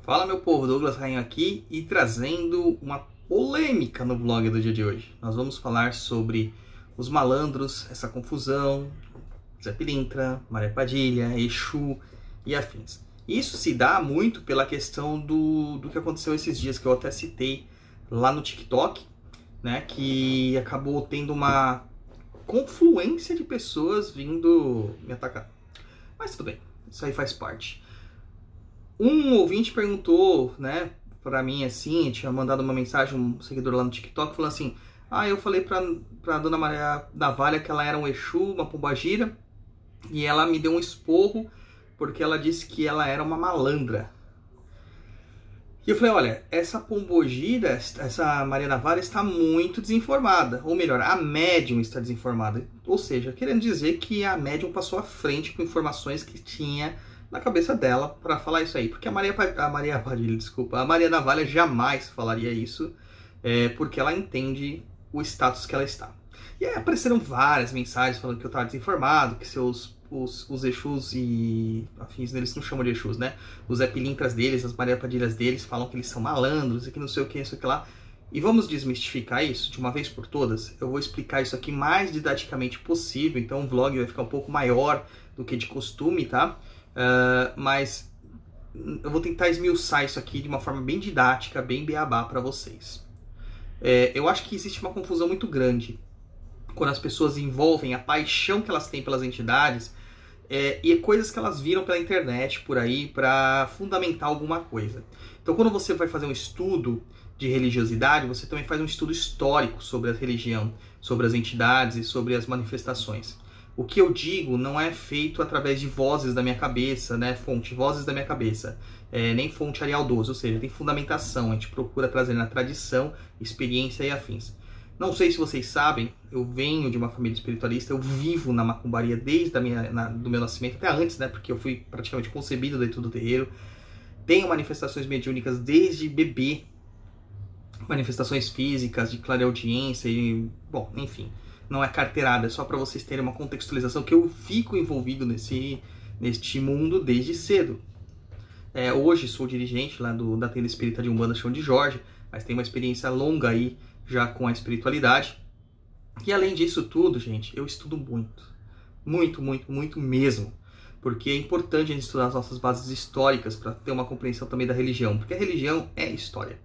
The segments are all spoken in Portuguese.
Fala, meu povo, Douglas Rainho aqui e trazendo uma polêmica no vlog do dia de hoje. Nós vamos falar sobre os malandros, essa confusão, Zé Pilintra, Maria Padilha, Exu e afins. Isso se dá muito pela questão do que aconteceu esses dias, que eu até citei lá no TikTok, né, que acabou tendo uma confluência de pessoas vindo me atacar. Mas tudo bem, isso aí faz parte. Um ouvinte perguntou, né, pra mim assim, tinha mandado uma mensagem, um seguidor lá no TikTok, falando assim: eu falei pra Dona Maria Navalha que ela era um Exu, uma pombagira, e ela me deu um esporro porque ela disse que ela era uma malandra. E eu falei: olha, essa pombogira, essa Maria Navalha está muito desinformada, ou melhor, a médium está desinformada. Ou seja, querendo dizer que a médium passou à frente com informações que tinha na cabeça dela para falar isso aí, porque a Maria Padilha, desculpa, a Maria Navalha jamais falaria isso, porque ela entende o status que ela está. E aí apareceram várias mensagens falando que eu estava desinformado, que os Exus e afins deles não chamam de Exus, né? Os Zé Pilintras deles, as Maria Padilhas deles falam que eles são malandros e que não sei o que, isso aqui lá. E vamos desmistificar isso de uma vez por todas. Eu vou explicar isso aqui mais didaticamente possível, então o vlog vai ficar um pouco maior do que de costume, tá? Mas eu vou tentar esmiuçar isso aqui de uma forma bem didática, bem beabá para vocês. Eu acho que existe uma confusão muito grande quando as pessoas envolvem a paixão que elas têm pelas entidades e coisas que elas viram pela internet por aí para fundamentar alguma coisa. Então, quando você vai fazer um estudo de religiosidade, você também faz um estudo histórico sobre a religião, sobre as entidades e sobre as manifestações. O que eu digo não é feito através de vozes da minha cabeça, né? Vozes da minha cabeça, nem fonte Arial 12, ou seja, tem fundamentação, a gente procura trazer na tradição, experiência e afins. Não sei se vocês sabem, eu venho de uma família espiritualista, eu vivo na macumbaria desde do meu nascimento, até antes, né? Porque eu fui praticamente concebido dentro do terreiro. Tenho manifestações mediúnicas desde bebê, manifestações físicas, de clareaudiência e, bom, enfim. Não é carteirada, é só para vocês terem uma contextualização que eu fico envolvido neste mundo desde cedo. Hoje sou dirigente lá da tenda espírita de Umbanda Chão de Jorge, mas tenho uma experiência longa aí já com a espiritualidade. E além disso tudo, gente, eu estudo muito. Muito, muito, muito mesmo. Porque é importante a gente estudar as nossas bases históricas para ter uma compreensão também da religião. Porque a religião é história.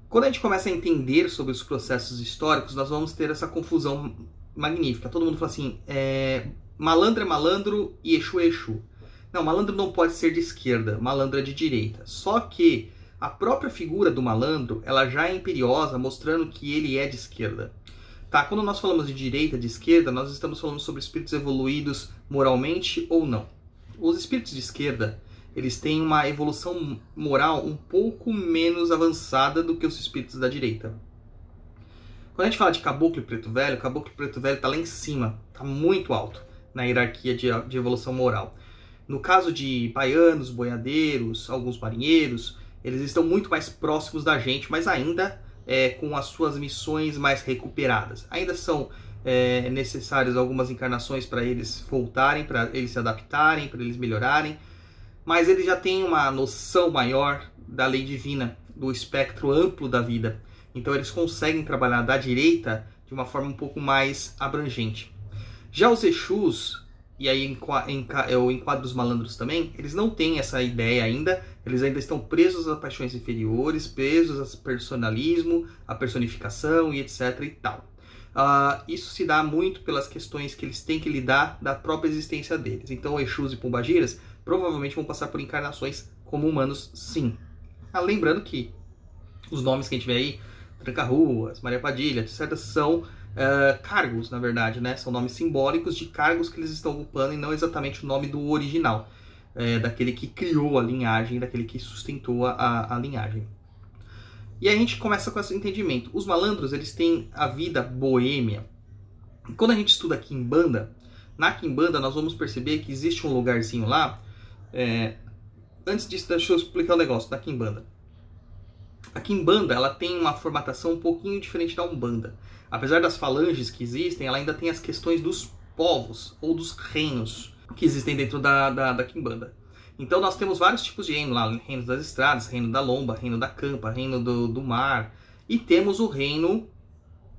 Quando a gente começa a entender sobre os processos históricos, nós vamos ter essa confusão magnífica. Todo mundo fala assim, malandro é malandro e Exu é Exu. Não, malandro não pode ser de esquerda, malandro é de direita. Só que a própria figura do malandro, ela já é imperiosa, mostrando que ele é de esquerda. Tá? Quando nós falamos de direita, de esquerda, nós estamos falando sobre espíritos evoluídos moralmente ou não. Os espíritos de esquerda, eles têm uma evolução moral um pouco menos avançada do que os espíritos da direita. Quando a gente fala de caboclo e preto velho, o caboclo e preto velho está lá em cima, está muito alto na hierarquia de evolução moral. No caso de baianos, boiadeiros, alguns marinheiros, eles estão muito mais próximos da gente, mas ainda com as suas missões mais recuperadas. Ainda são necessárias algumas encarnações para eles voltarem, para eles se adaptarem, para eles melhorarem. Mas ele já tem uma noção maior da lei divina, do espectro amplo da vida. Então eles conseguem trabalhar da direita de uma forma um pouco mais abrangente. Já os Exus, e aí eu enquadro os malandros também, eles não têm essa ideia ainda, eles ainda estão presos a paixões inferiores, presos ao personalismo, à personificação e etc e tal. Isso se dá muito pelas questões que eles têm que lidar da própria existência deles. Então Exus e pombagiras provavelmente vão passar por encarnações como humanos, sim. Lembrando que os nomes que a gente vê aí, Tranca-Ruas, Maria Padilha, etc., são cargos, na verdade, né? São nomes simbólicos de cargos que eles estão ocupando e não exatamente o nome do original, daquele que criou a linhagem, daquele que sustentou a linhagem. E aí a gente começa com esse entendimento. Os malandros, eles têm a vida boêmia. E quando a gente estuda Quimbanda, na Quimbanda nós vamos perceber que existe um lugarzinho lá. Antes disso, deixa eu explicar o negócio da Quimbanda. A Quimbanda, ela tem uma formatação um pouquinho diferente da Umbanda. Apesar das falanges que existem, ela ainda tem as questões dos povos ou dos reinos que existem dentro da Quimbanda. Então nós temos vários tipos de reino lá, reino das estradas, reino da lomba, reino da campa, reino do mar, e temos o reino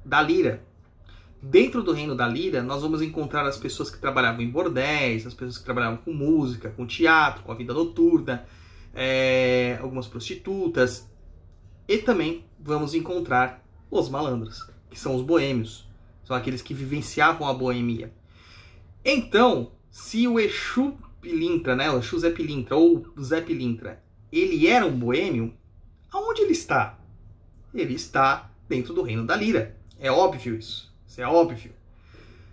da lira. Dentro do reino da lira, nós vamos encontrar as pessoas que trabalhavam em bordéis, as pessoas que trabalhavam com música, com teatro, com a vida noturna, algumas prostitutas, e também vamos encontrar os malandros, que são os boêmios, são aqueles que vivenciavam a boemia. Então, se o Exu Pilintra, né, o Exu Zé Pilintra ou Zé Pilintra, ele era um boêmio, aonde ele está? Ele está dentro do reino da lira. É óbvio isso. Isso é óbvio.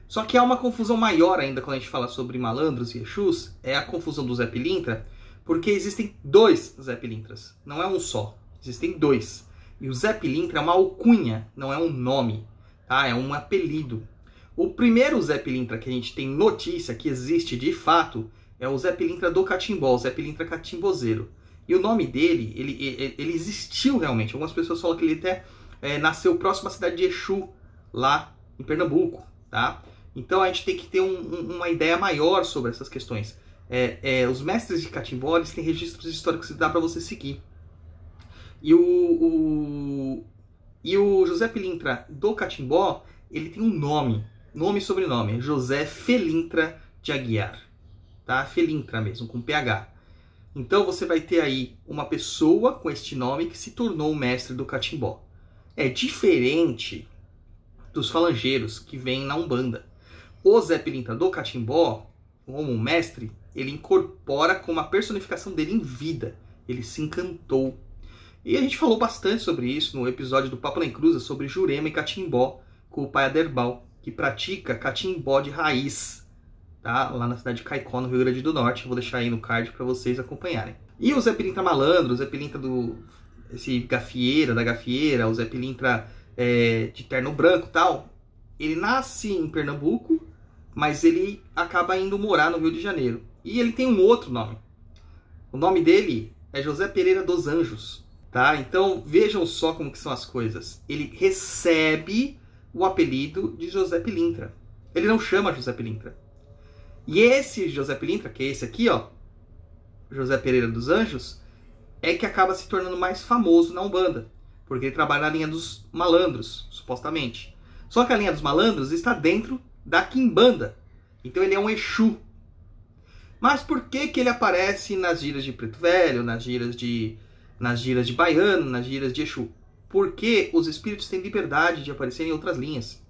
Só que há uma confusão maior ainda quando a gente fala sobre malandros e Exus, é a confusão do Zé Pilintra, porque existem dois Zé Pilintras, não é um só, existem dois. E o Zé Pilintra é uma alcunha, não é um nome, tá? É um apelido. O primeiro Zé Pilintra que a gente tem notícia que existe de fato é o Zé Pilintra do Catimbó, o Zé Pilintra catimbozeiro. E o nome dele, ele existiu realmente. Algumas pessoas falam que ele até nasceu próximo à cidade de Exu, lá em Pernambuco, tá? Então a gente tem que ter uma ideia maior sobre essas questões. Os mestres de Catimbó, eles têm registros históricos que dá para você seguir. E o José Pilintra do Catimbó, ele tem um nome e sobrenome, José Felintra de Aguiar, tá? Felintra mesmo, com PH. Então você vai ter aí uma pessoa com este nome que se tornou o mestre do Catimbó. É diferente dos falangeiros que vêm na Umbanda. O Zé Pilintra do Catimbó, como um mestre, ele incorpora com uma personificação dele em vida. Ele se encantou. E a gente falou bastante sobre isso no episódio do Papo na Encruza, sobre Jurema e Catimbó, com o pai Aderbal, que pratica catimbó de raiz, tá? Lá na cidade de Caicó, no Rio Grande do Norte. Eu vou deixar aí no card para vocês acompanharem. E o Zé Pilintra malandro, o Zé Pilintra esse gafieira, da gafieira, o Zé Pilintra de terno branco e tal, ele nasce em Pernambuco, mas ele acaba indo morar no Rio de Janeiro. E ele tem um outro nome. O nome dele é José Pereira dos Anjos, tá? Então vejam só como que são as coisas. Ele recebe o apelido de José Pilintra. Ele não chama José Pilintra. E esse José Pilintra, que é esse aqui, ó, José Pereira dos Anjos, é que acaba se tornando mais famoso na Umbanda, porque ele trabalha na linha dos malandros, supostamente. Só que a linha dos malandros está dentro da Quimbanda. Então ele é um Exu. Mas por que ele aparece nas giras de Preto Velho, nas giras de Baiano, nas giras de Exu? Porque os espíritos têm liberdade de aparecer em outras linhas.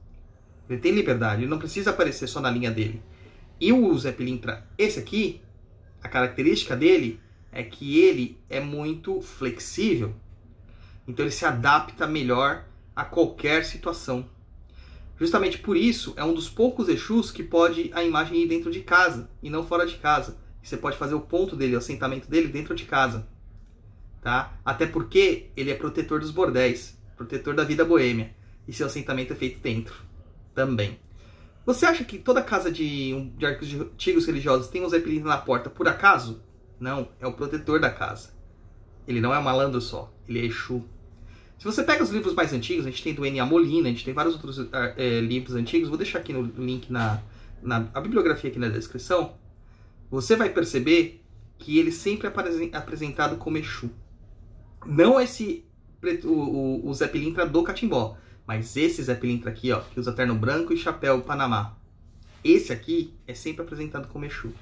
Ele tem liberdade, ele não precisa aparecer só na linha dele. E o Zé Pilintra, esse aqui, a característica dele é que ele é muito flexível. Então ele se adapta melhor a qualquer situação. Justamente por isso, é um dos poucos Exus que pode a imagem ir dentro de casa e não fora de casa. E você pode fazer o ponto dele, o assentamento dele dentro de casa. Tá? Até porque ele é protetor dos bordéis, protetor da vida boêmia. E seu assentamento é feito dentro também. Você acha que toda casa de artigos religiosos tem um Zé Pilintra na porta por acaso? Não, é o protetor da casa. Ele não é um malandro só, ele é Exu. Se você pega os livros mais antigos, a gente tem do N.A. Molina, a gente tem vários outros livros antigos, vou deixar aqui no link a bibliografia aqui na descrição, você vai perceber que ele sempre é apresentado como Exu. Não o Zé Pilintra do Catimbó, mas esse Zé Pilintra aqui, ó, que usa terno branco e chapéu Panamá. Esse aqui é sempre apresentado como Exu.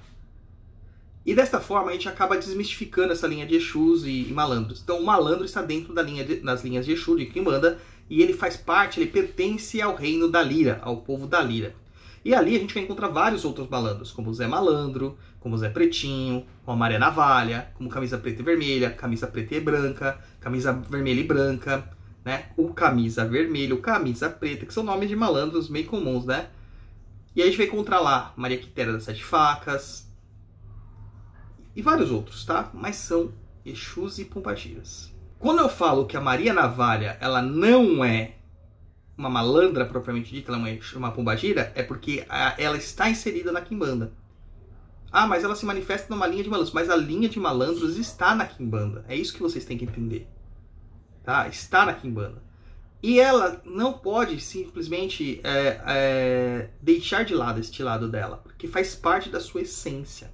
E desta forma a gente acaba desmistificando essa linha de Exus e malandros. Então o malandro está dentro das linhas de Exu, de Quimbanda, e ele faz parte, ele pertence ao reino da lira, ao povo da lira. E ali a gente vai encontrar vários outros malandros, como o Zé Malandro, como o Zé Pretinho, como a Maria Navalha, como camisa preta e vermelha, camisa preta e branca, camisa vermelha e branca, né? O camisa vermelha, o camisa preta, que são nomes de malandros meio comuns, né? E aí a gente vai encontrar lá Maria Quitéria das Sete Facas e vários outros, tá? Mas são Exus e Pombagiras. Quando eu falo que a Maria Navalha, ela não é uma malandra propriamente dita, ela é uma pombagira, é porque ela está inserida na Quimbanda. Ah, mas ela se manifesta numa linha de malandros. Mas a linha de malandros está na Quimbanda. É isso que vocês têm que entender. Tá? Está na Quimbanda. E ela não pode simplesmente deixar de lado este lado dela, porque faz parte da sua essência.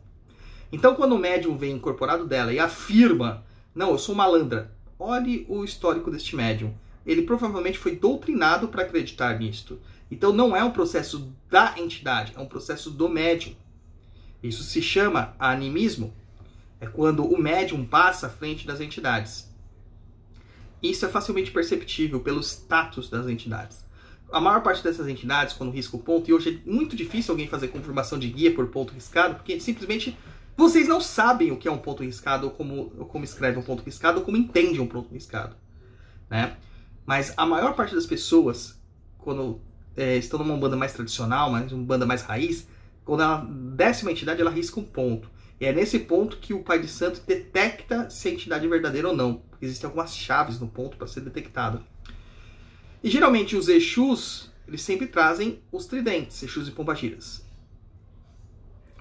Então, quando o médium vem incorporado dela e afirma, não, eu sou malandra, olhe o histórico deste médium. Ele provavelmente foi doutrinado para acreditar nisto. Então, não é um processo da entidade, é um processo do médium. Isso se chama animismo. É quando o médium passa à frente das entidades. Isso é facilmente perceptível pelo status das entidades. A maior parte dessas entidades, quando risca o ponto, e hoje é muito difícil alguém fazer confirmação de guia por ponto riscado, porque simplesmente vocês não sabem o que é um ponto riscado, ou como escreve um ponto riscado, ou como entende um ponto riscado. Né? Mas a maior parte das pessoas, quando estão numa umbanda mais tradicional, uma umbanda mais raiz, quando ela desce uma entidade, ela risca um ponto. E é nesse ponto que o pai de santo detecta se a entidade é verdadeira ou não. Existem algumas chaves no ponto para ser detectado. E geralmente os Exus, eles sempre trazem os tridentes, Exus e Pombagiras.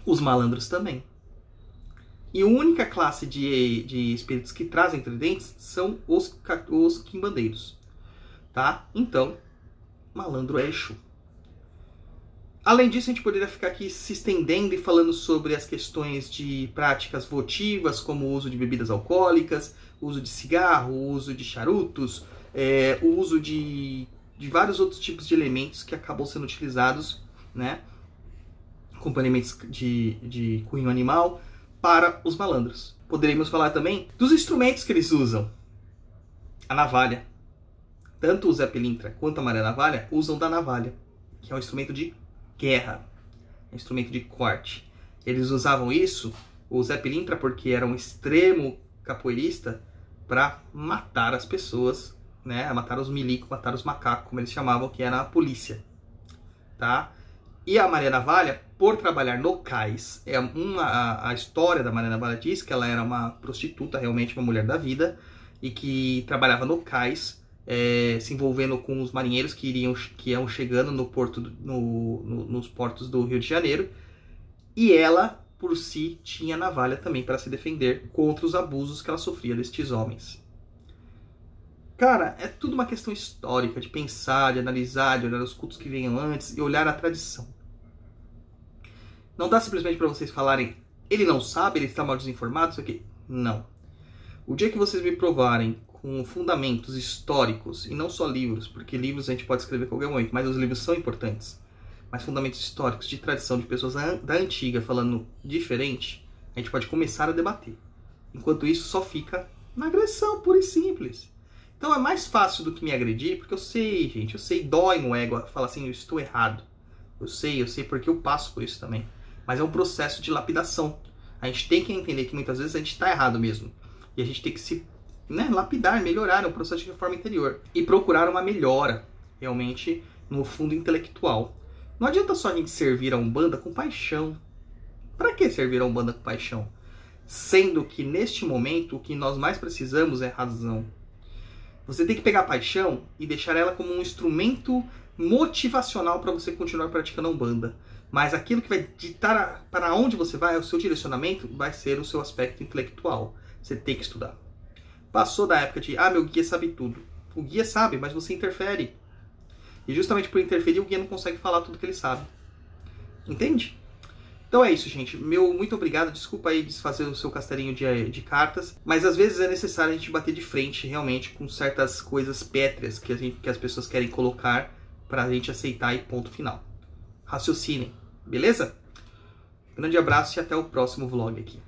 Os malandros também. E a única classe de espíritos que trazem tridentes são os quimbandeiros. Tá? Então, malandro é Exu. Além disso, a gente poderia ficar aqui se estendendo e falando sobre as questões de práticas votivas, como o uso de bebidas alcoólicas, o uso de cigarro, o uso de charutos, o uso de vários outros tipos de elementos que acabam sendo utilizados, né, acompanhamentos de cunho animal, para os malandros. Poderíamos falar também dos instrumentos que eles usam. A navalha. Tanto o Zé Pilintra quanto a Maria Navalha usam da navalha, que é um instrumento de guerra, instrumento de corte. Eles usavam isso, o Zé Pilintra, porque era um extremo capoeirista, para matar as pessoas, né? Matar os milicos, matar os macacos, como eles chamavam, que era a polícia. Tá? E a Maria Navalha, por trabalhar no cais, a história da Maria Navalha diz que ela era uma prostituta, realmente uma mulher da vida, e que trabalhava no cais, se envolvendo com os marinheiros que iam chegando nos portos do Rio de Janeiro, e ela, por si, tinha navalha também para se defender contra os abusos que ela sofria destes homens. Cara, é tudo uma questão histórica, de pensar, de analisar, de olhar os cultos que venham antes e olhar a tradição. Não dá simplesmente para vocês falarem, ele não sabe, ele está mal desinformado, isso aqui. Não. O dia que vocês me provarem com fundamentos históricos, e não só livros, porque livros a gente pode escrever a qualquer momento, mas os livros são importantes, mas fundamentos históricos de tradição de pessoas da antiga falando diferente, a gente pode começar a debater. Enquanto isso, só fica na agressão, pura e simples. Então é mais fácil do que me agredir, porque eu sei, gente, eu sei, dói no ego falar assim, eu estou errado. Eu sei porque eu passo por isso também. Mas é um processo de lapidação. A gente tem que entender que muitas vezes a gente está errado mesmo. E a gente tem que se lapidar, melhorar, é um processo de reforma interior. E procurar uma melhora, realmente, no fundo intelectual. Não adianta só a gente servir a Umbanda com paixão. Para que servir a Umbanda com paixão? Sendo que, neste momento, o que nós mais precisamos é razão. Você tem que pegar a paixão e deixar ela como um instrumento motivacional para você continuar praticando a Umbanda. Mas aquilo que vai ditar para onde você vai, o seu direcionamento, vai ser o seu aspecto intelectual. Você tem que estudar. Passou da época de, meu guia sabe tudo. O guia sabe, mas você interfere. E justamente por interferir, o guia não consegue falar tudo que ele sabe. Entende? Então é isso, gente. Muito obrigado. Desculpa aí desfazer o seu castelinho de cartas. Mas às vezes é necessário a gente bater de frente, realmente, com certas coisas pétreas que as pessoas querem colocar pra gente aceitar e ponto final. Raciocinem, beleza? Grande abraço e até o próximo vlog aqui.